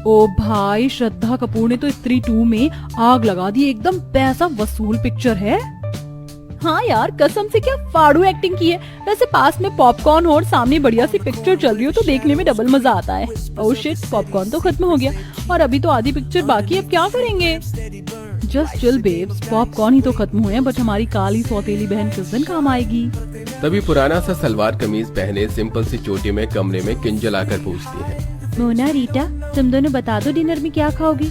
ओ भाई, श्रद्धा कपूर ने तो स्त्री 2 में आग लगा दी, एकदम पैसा वसूल पिक्चर है। हाँ यार, कसम से क्या फाड़ू एक्टिंग की है। वैसे पास में पॉपकॉर्न और सामने बढ़िया सी पिक्चर चल रही हो तो देखने में डबल मजा आता है। ओह शिट, पॉपकॉर्न तो खत्म हो गया और अभी तो आधी पिक्चर बाकी, अब क्या करेंगे? जस्ट चिल बेब्स, पॉपकॉर्न ही तो खत्म हुए हैं, बट हमारी काली सौतेली बहन किस दिन काम आएगी? तभी पुराना सा सलवार कमीज पहने सिंपल सी चोटी में कमरे में किंजल आकर पूछती है, मोना रीटा, तुम दोनों बता दो डिनर में क्या खाओगी?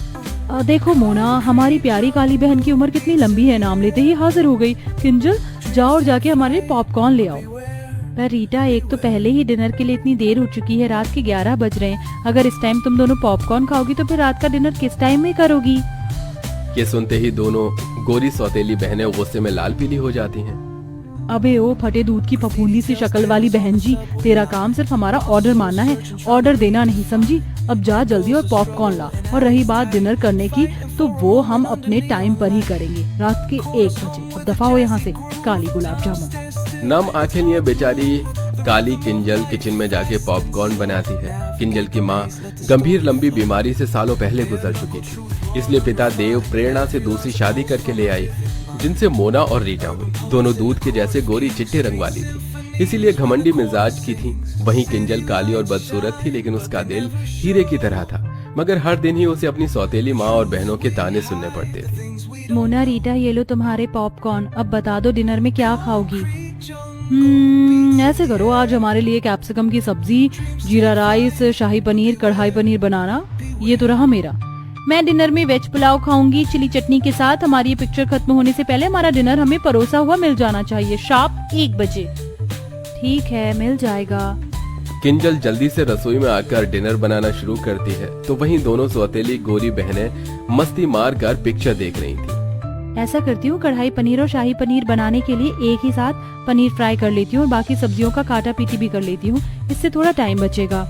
देखो मोना, हमारी प्यारी काली बहन की उम्र कितनी लंबी है, नाम लेते ही हाजिर हो गई। किंजल, जाओ और जाके हमारे लिए पॉपकॉर्न ले आओ। पर रीटा, एक तो पहले ही डिनर के लिए इतनी देर हो चुकी है, रात के 11 बज रहे हैं। अगर इस टाइम तुम दोनों पॉपकॉर्न खाओगी तो फिर रात का डिनर किस टाइम में करोगी? ये सुनते ही दोनों गोरी सौतेली बहनें गुस्से में लाल पीली हो जाती हैं। अबे ओ फटे दूध की फफूंदी सी शक्ल वाली बहन जी, तेरा काम सिर्फ हमारा ऑर्डर मानना है, ऑर्डर देना नहीं, समझी? अब जा जल्दी और पॉपकॉर्न ला। और रही बात डिनर करने की, तो वो हम अपने टाइम पर ही करेंगे, रात के 1 बजे। अब दफा हो यहाँ से, काली गुलाब जामुन। नम आंखें लिए बेचारी काली किंजल किचन में जाके पॉपकॉर्न बनाती है। किंजल की माँ गंभीर लंबी बीमारी से सालों पहले गुजर चुकी थी, इसलिए पिता देव प्रेरणा से दूसरी शादी करके ले आई, जिनसे मोना और रीटा हुई। दोनों दूध के जैसे गोरी चिट्टे रंग वाली थी, इसीलिए घमंडी मिजाज की थी। वहीं किंजल काली और बदसूरत थी, लेकिन उसका दिल हीरे की तरह था। मगर हर दिन ही उसे अपनी सौतेली माँ और बहनों के ताने सुनने पड़ते थे। मोना, रीटा, ये लो तुम्हारे पॉपकॉर्न, अब बता दो डिनर में क्या खाओगी? ऐसे करो, आज हमारे लिए कैप्सिकम की सब्जी, जीरा राइस, शाही पनीर, कढ़ाई पनीर बनाना। ये तो रहा मेरा। मैं डिनर में वेज पुलाव खाऊंगी चिली चटनी के साथ। हमारी ये पिक्चर खत्म होने से पहले हमारा डिनर हमें परोसा हुआ मिल जाना चाहिए, शार्प 1 बजे। ठीक है, मिल जाएगा। किंजल जल्दी से रसोई में आकर डिनर बनाना शुरू करती है, तो वहीं दोनों सौतेली गोरी बहनें मस्ती मार कर पिक्चर देख रही थी। ऐसा करती हूँ, कढ़ाई पनीर और शाही पनीर बनाने के लिए एक ही साथ पनीर फ्राई कर लेती हूँ और बाकी सब्जियों का काटा पीटी भी कर लेती हूँ, इससे थोड़ा टाइम बचेगा।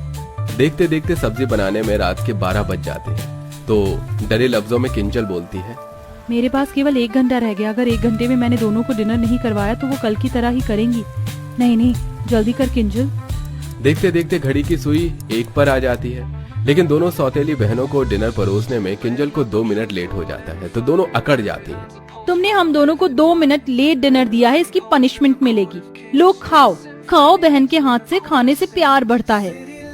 देखते देखते सब्जी बनाने में रात के 12 बज जाते हैं, तो डरे लफ्जों में किंजल बोलती है, मेरे पास केवल 1 घंटा रह गया। अगर 1 घंटे में मैंने दोनों को डिनर नहीं करवाया तो वो कल की तरह ही करेंगी। नहीं, जल्दी कर किंजल। देखते देखते घड़ी की सुई 1 पर आ जाती है, लेकिन दोनों सौतेली बहनों को डिनर परोसने में किंजल को 2 मिनट लेट हो जाता है, तो दोनों अकड़ जाती हैं। तुमने हम दोनों को 2 मिनट लेट डिनर दिया है, इसकी पनिशमेंट मिलेगी। लो खाओ खाओ, बहन के हाथ से खाने से प्यार बढ़ता है।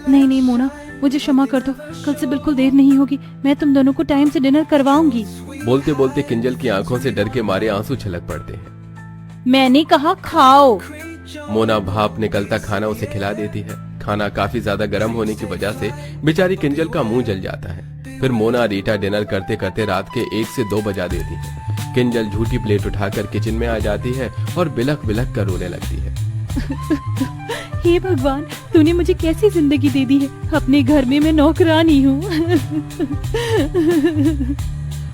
नहीं मोना, मुझे क्षमा कर दो, कल से बिल्कुल देर नहीं होगी, मैं तुम दोनों को टाइम से डिनर करवाऊंगी। बोलते बोलते किंजल की आंखों से डर के मारे आंसू छलक पड़ते हैं। मैंने कहा खाओ। मोना भाप निकलता खाना उसे खिला देती है। खाना काफी ज्यादा गर्म होने की वजह से बेचारी किंजल का मुंह जल जाता है। फिर मोना रीटा डिनर करते करते रात के 1 से 2 बजा देती है। किंजल झूठी प्लेट उठाकर किचन में आ जाती है और बिलख बिलख कर रोने लगती है। हे भगवान, तूने मुझे कैसी जिंदगी दे दी है, अपने घर में मैं नौकरानी हूँ।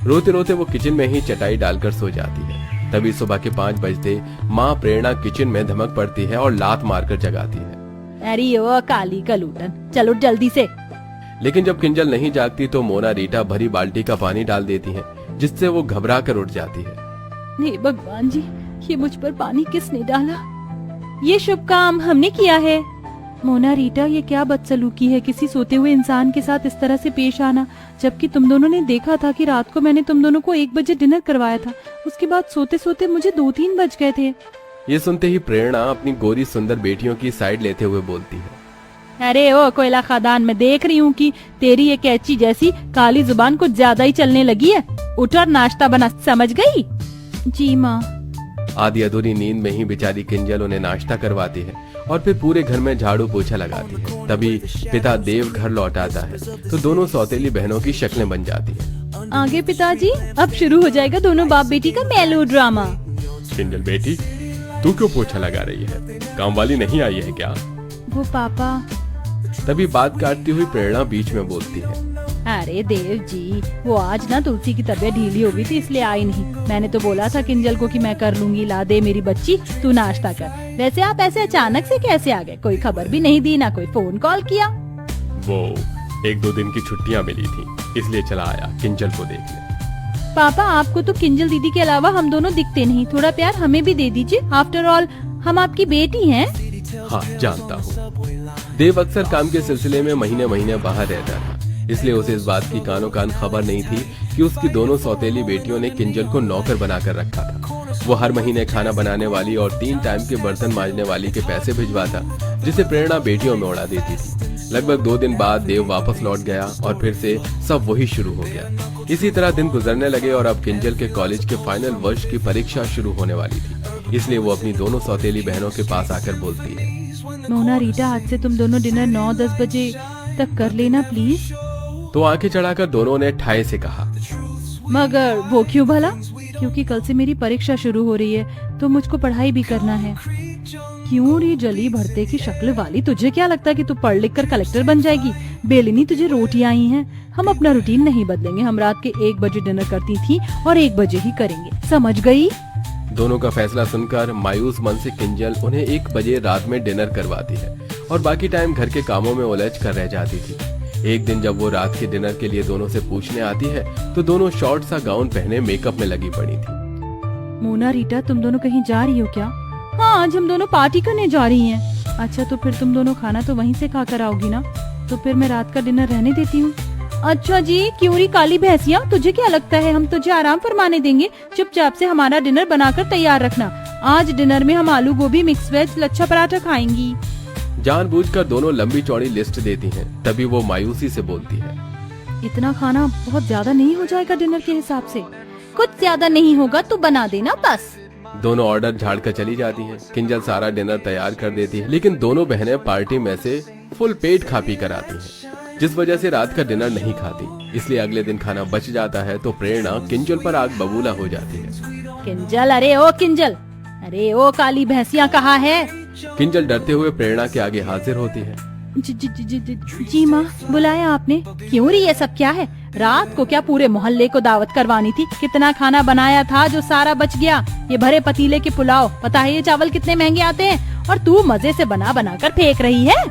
रोते रोते वो किचन में ही चटाई डालकर सो जाती है। तभी सुबह के 5 बजते माँ प्रेरणा किचन में धमक पड़ती है और लात मारकर जगाती है। अरे ओ काली कलूटन, चलो जल्दी से। लेकिन जब किंजल नहीं जागती तो मोना रीटा भरी बाल्टी का पानी डाल देती है, जिससे वो घबरा कर उठ जाती है। हे भगवान जी, ये मुझ पर पानी किसने डाला? ये शुभ काम हमने किया है। मोना, रीटा, ये क्या बदसलूकी है किसी सोते हुए इंसान के साथ इस तरह से पेश आना, जबकि तुम दोनों ने देखा था कि रात को मैंने तुम दोनों को 1 बजे डिनर करवाया था। उसके बाद सोते सोते मुझे 2-3 बज गए थे। ये सुनते ही प्रेरणा अपनी गोरी सुंदर बेटियों की साइड लेते हुए बोलती है, अरे ओ कोयला खादान, मैं देख रही हूँ कि तेरी ये कैची जैसी काली जुबान कुछ ज्यादा ही चलने लगी है। उठ और नाश्ता बना, समझ गई? जी माँ। आधी अधूरी नींद में ही बेचारी किंजल उन्हें नाश्ता करवाती है और फिर पूरे घर में झाड़ू पोछा लगाती है। तभी पिता देव घर लौट आता है, तो दोनों सौतेली बहनों की शक्लें बन जाती हैं। आगे पिताजी, अब शुरू हो जाएगा दोनों बाप बेटी का मेलो ड्रामा। किंजल बेटी, तू क्यों पोछा लगा रही है? काम वाली नहीं आई है क्या? वो पापा। तभी बात काटती हुई प्रेरणा बीच में बोलती है, अरे देव जी, वो आज ना तुलसी की तबीयत ढीली हो गई थी, इसलिए आई नहीं। मैंने तो बोला था किंजल को कि मैं कर लूंगी, ला दे मेरी बच्ची, तू नाश्ता कर। वैसे आप ऐसे अचानक से कैसे आ गए? कोई खबर भी नहीं दी, ना कोई फोन कॉल किया। वो 1-2 दिन की छुट्टियां मिली थी, इसलिए चला आया किंजल को देखने। पापा, आपको तो किंजल दीदी के अलावा हम दोनों दिखते नहीं, थोड़ा प्यार हमें भी दे दीजिए। आफ्टर ऑल हम आपकी बेटी हैं। हाँ, जानता हूँ। देव अक्सर काम के सिलसिले में महीने महीने बाहर रहता था, इसलिए उसे इस बात की कानों कान खबर नहीं थी कि उसकी दोनों सौतेली बेटियों ने किंजल को नौकर बनाकर रखा था। वो हर महीने खाना बनाने वाली और 3 टाइम के बर्तन मांजने वाली के पैसे भिजवाता, जिसे प्रेरणा बेटियों में उड़ा देती थी। लगभग 2 दिन बाद देव वापस लौट गया और फिर से सब वही शुरू हो गया। इसी तरह दिन गुजरने लगे और अब किंजल के कॉलेज के फाइनल वर्ष की परीक्षा शुरू होने वाली थी। इसलिए वो अपनी दोनों सौतेली बहनों के पास आकर बोलती है, मोना रीटा, आज से तुम दोनों डिनर 9-10 बजे तक कर लेना प्लीज। तो आंखें चढ़ाकर दोनों ने ठाए से कहा, मगर वो क्यों भला? क्योंकि कल से मेरी परीक्षा शुरू हो रही है तो मुझको पढ़ाई भी करना है। क्यों री जली भरते की शक्ल वाली, तुझे क्या लगता है कि तू पढ़ लिख कर कलेक्टर बन जाएगी? बेलिनी, तुझे रोटियां आई हैं। हम अपना रूटीन नहीं बदलेंगे। हम रात के 1 बजे डिनर करती थी और 1 बजे ही करेंगे, समझ गई? दोनों का फैसला सुनकर मायूस मन से किंजल उन्हें 1 बजे रात में डिनर करवाती है और बाकी टाइम घर के कामों में उलझ कर रह जाती थी। एक दिन जब वो रात के डिनर के लिए दोनों से पूछने आती है तो दोनों शॉर्ट सा गाउन पहने मेकअप में लगी पड़ी थी। मोना रीटा, तुम दोनों कहीं जा रही हो क्या? हाँ, आज हम दोनों पार्टी करने जा रही हैं। अच्छा, तो फिर तुम दोनों खाना तो वहीं से खा कर आओगी ना? तो फिर मैं रात का डिनर रहने देती हूँ। अच्छा जी, क्यों री काली भैंसिया, तुझे क्या लगता है हम तुझे आराम फरमाने देंगे? चुपचाप से हमारा डिनर बनाकर तैयार रखना। आज डिनर में हम आलू गोभी, मिक्स वेज, लच्छा पराठा खाएंगी। जानबूझकर दोनों लंबी चौड़ी लिस्ट देती हैं। तभी वो मायूसी से बोलती है, इतना खाना बहुत ज्यादा नहीं हो जाएगा डिनर के हिसाब से? कुछ ज्यादा नहीं होगा, तू बना देना बस। दोनों ऑर्डर झाड़ कर चली जाती हैं। किंजल सारा डिनर तैयार कर देती है, लेकिन दोनों बहनें पार्टी में से फुल पेट खा पी कर आती हैं, जिस वजह से रात का डिनर नहीं खाती। इसलिए अगले दिन खाना बच जाता है तो प्रेरणा किंजल पर आग बबूला हो जाती है। किंजल, अरे ओ किंजल, अरे ओ काली भैंसिया कहाँ है? किंजल डरते हुए प्रेरणा के आगे हाजिर होती है। जी माँ, बुलाया आपने? क्यों री, ये सब क्या है? रात को क्या पूरे मोहल्ले को दावत करवानी थी? कितना खाना बनाया था जो सारा बच गया। ये भरे पतीले के पुलाव, पता है ये चावल कितने महंगे आते हैं? और तू मजे से बना बना कर फेंक रही है।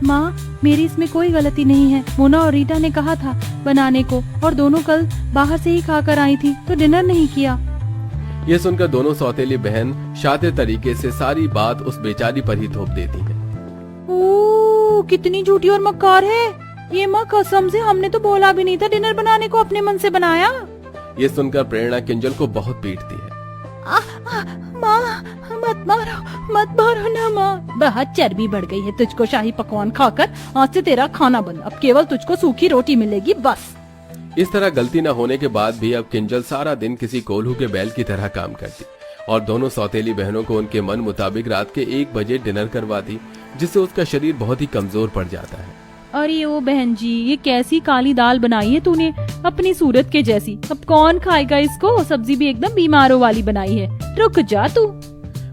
माँ, मेरी इसमें कोई गलती नहीं है। मोना और रीटा ने कहा था बनाने को और दोनों कल बाहर से ही खाकर आई थी तो डिनर नहीं किया। ये सुनकर दोनों सौतेली बहन शातिर तरीके से सारी बात उस बेचारी पर ही थोप देती हैं। ओह, कितनी झूठी और मक्कार है ये माँ, कसम से हमने तो बोला भी नहीं था डिनर बनाने को, अपने मन से बनाया। ये सुनकर प्रेरणा किंजल को बहुत पीटती है। माँ, मत मारो ना माँ। बहुत चर्बी बढ़ गई है तुझको शाही पकवान खाकर। आज से तेरा खाना बंद, अब केवल तुझको सूखी रोटी मिलेगी बस। इस तरह गलती न होने के बाद भी अब किंजल सारा दिन किसी कोल्हू के बैल की तरह काम करती और दोनों सौतेली बहनों को उनके मन मुताबिक रात के 1 बजे डिनर करवाती, जिससे उसका शरीर बहुत ही कमजोर पड़ जाता है। अरे ओ बहन जी, ये कैसी काली दाल बनाई है तूने, अपनी सूरत के जैसी। अब कौन खाएगा इसको? सब्जी भी एकदम बीमारों वाली बनाई है। रुक जा तू।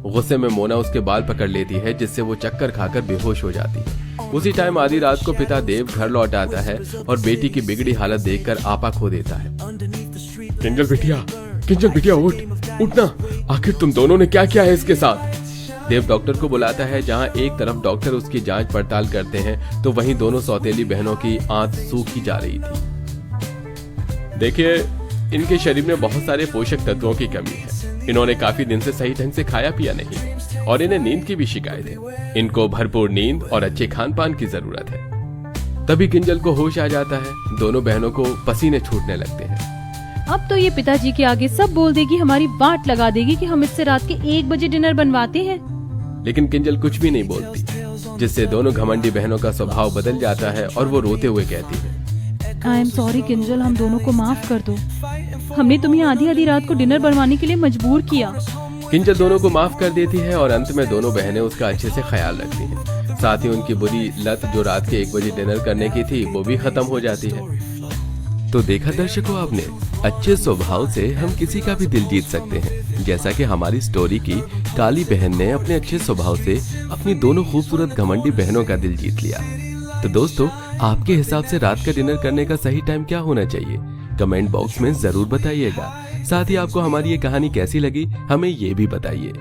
गुस्से में मोना उसके बाल पकड़ लेती है, जिससे वो चक्कर खाकर बेहोश हो जाती है। उसी टाइम आधी रात को पिता देव घर लौट आता है और बेटी की बिगड़ी हालत देखकर आपा खो देता है। किंजल बिटिया उठना, आखिर तुम दोनों ने क्या किया है इसके साथ? देव डॉक्टर को बुलाता है। जहां एक तरफ डॉक्टर उसकी जांच पड़ताल करते हैं तो वहीं दोनों सौतेली बहनों की आंत सूखी जा रही थी। देखिए, इनके शरीर में बहुत सारे पोषक तत्वों की कमी है। इन्होंने काफी दिन से सही ढंग से खाया पिया नहीं और इन्हें नींद की भी शिकायत है। इनको भरपूर नींद और अच्छे खान पान की जरूरत है। तभी किंजल को होश आ जाता है। दोनों बहनों को पसीने छूटने लगते हैं। अब तो ये पिताजी के आगे सब बोल देगी, हमारी वाट लगा देगी कि हम इससे रात के 1 बजे डिनर बनवाते हैं। लेकिन किंजल कुछ भी नहीं बोलती, जिससे दोनों घमंडी बहनों का स्वभाव बदल जाता है और वो रोते हुए कहती है, आई एम सॉरी किंजल, हम दोनों को माफ कर दो। हमने तुम्हें आधी रात को डिनर बनवाने के लिए मजबूर किया। किंजल दोनों को माफ कर देती है और अंत में दोनों बहनें उसका अच्छे से ख्याल रखती हैं। साथ ही उनकी बुरी लत जो रात के 1 बजे डिनर करने की थी वो भी खत्म हो जाती है। तो देखा दर्शकों आपने, अच्छे स्वभाव से हम किसी का भी दिल जीत सकते हैं, जैसा कि हमारी स्टोरी की काली बहन ने अपने अच्छे स्वभाव से अपनी दोनों खूबसूरत घमंडी बहनों का दिल जीत लिया। तो दोस्तों, आपके हिसाब से रात का डिनर करने का सही टाइम क्या होना चाहिए? कमेंट बॉक्स में जरूर बताइएगा। साथ ही आपको हमारी ये कहानी कैसी लगी हमें ये भी बताइए।